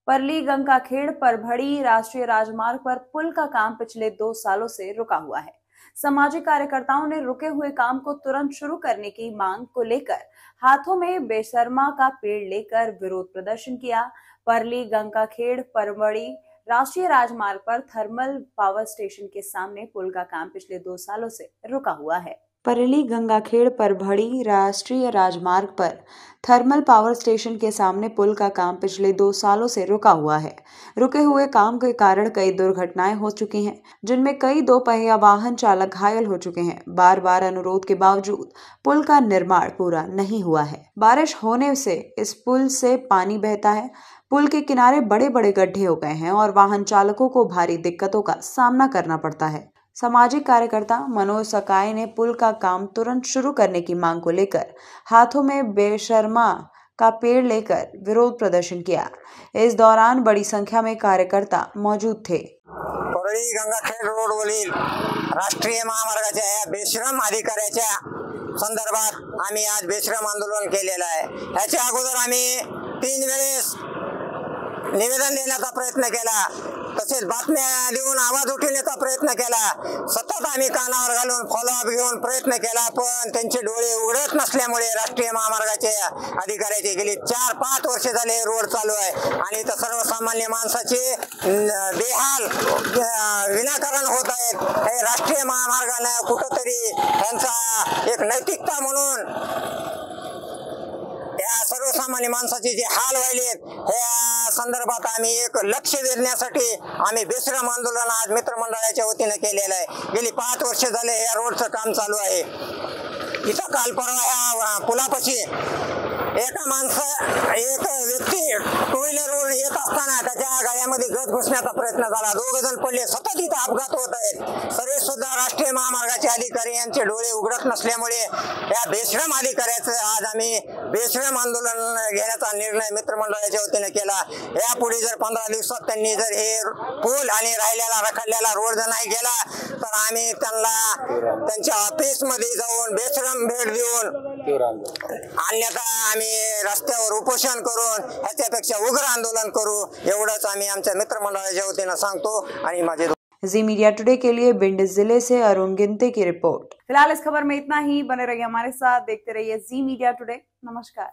परली गंगाखेड़ परभड़ी राष्ट्रीय राजमार्ग पर पुल का काम पिछले 2 सालों से रुका हुआ है। सामाजिक कार्यकर्ताओं ने रुके हुए काम को तुरंत शुरू करने की मांग को लेकर हाथों में बेशर्मा का पेड़ लेकर विरोध प्रदर्शन किया। परली गंगाखेड़ परभड़ी राष्ट्रीय राजमार्ग पर थर्मल पावर स्टेशन के सामने पुल का काम पिछले 2 सालों से रुका हुआ है। परली गंगाखेड़ परभड़ी राष्ट्रीय राजमार्ग पर थर्मल पावर स्टेशन के सामने पुल का काम पिछले 2 सालों से रुका हुआ है। रुके हुए काम के कारण कई दुर्घटनाएं हो चुकी हैं, जिनमें कई 2 पहिया वाहन चालक घायल हो चुके हैं। बार बार अनुरोध के बावजूद पुल का निर्माण पूरा नहीं हुआ है। बारिश होने से इस पुल से पानी बहता है। पुल के किनारे बड़े बड़े गड्ढे हो गए हैं और वाहन चालकों को भारी दिक्कतों का सामना करना पड़ता है। सामाजिक कार्यकर्ता मनोज सकाय ने पुल का काम तुरंत शुरू करने की मांग को लेकर हाथों में बेशर्मा का पेड़ लेकर विरोध प्रदर्शन किया। इस दौरान बड़ी संख्या में कार्यकर्ता मौजूद थे। परळी गंगाखेड रोडवरील राष्ट्रीय महामार्गाच्या या बेश्रम अधिकाऱ्याच्या संदर्भात आम्ही आज बेश्रम आंदोलन केलेलं आहे। याच्या अगोदर आम्ही 3 वेळेस निवेदन देण्याचा प्रयत्न केला, तसेच बातम्या देऊन आवाज उठवण्याचा प्रयत्न केला। सतत आम्ही कानावर घालून फॉलोअप घेऊन प्रयत्न केला, पण त्यांचे डोळे उघडत नसल्यामुळे राष्ट्रीय महामार्गाचे अधिकाऱ्याचे गेली 4-5 वर्ष झाले रोड चालू आहे आणि तर सर्वसामान्य माणसाचे बेहाल विनाकारण होत आहेत। हे राष्ट्रीय महामार्गाने कुठेतरी त्यांचा एक नैतिकता म्हणून या सर्वसामान्य माणसाचे जे हाल व्हायलेत, या संदर्भात आम्ही एक लक्ष वेधण्यासाठी आम्ही बेश्रम आंदोलन आज मित्रमंडळाच्या वतीने केलेलं आहे। गेली 5 वर्ष झाले या रोडचं काम चालू आहे। इथं काल परवा या पुलापाशी एक व्यक्ती 2 व्हीलरवर येत असताना त्याच्या गाड्यामध्ये गज घुसण्याचा प्रयत्न झाला। 2 जण पडले। सतत इथं अपघात होत आहेत। सर्व सुद्धा राष्ट्रीय महामार्गाचे अधिकारी यांचे डोळे उघडत नसल्यामुळे या बेश्रम अधिकाऱ्याचं आज आम्ही बेश्रम आंदोलन घेण्याचा निर्णय मित्रमंडळाच्या वतीने केला। यापुढे जर 15 दिवसात त्यांनी जर हे पूल आणि राहिलेला रखडलेला रोड जर नाही गेला तर आम्ही त्यांना त्यांच्या ऑफिसमध्ये जाऊन बेश्रम भेट देऊन अन्यथा आम्ही रस्त्यावर उपोषण करून ह्याच्यापेक्षा उग्र आंदोलन करू, एवढंच आम्ही आमच्या मित्रमंडळाच्या वतीने सांगतो। आणि माझे जी मीडिया टुडे के लिए भिंड जिले से अरुण गिनते की रिपोर्ट। फिलहाल इस खबर में इतना ही। बने रहिए हमारे साथ, देखते रहिए जी मीडिया टुडे। नमस्कार।